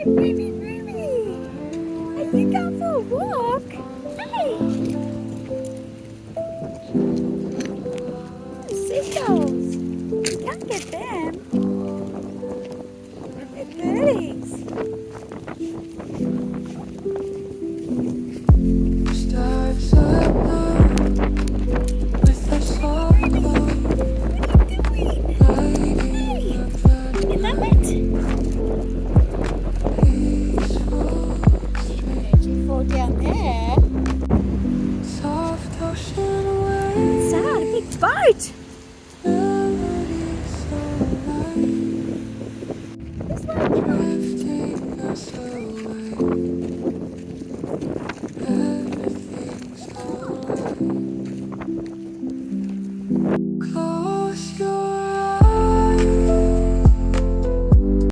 Ruby, Ruby. Are you going for a walk? Hey. Seagulls. Can't get them. They're birdies. Stars above with a soft glow. What are you doing? You love it? Don't you fall down there. Soft ocean waves. Sad, a big boat.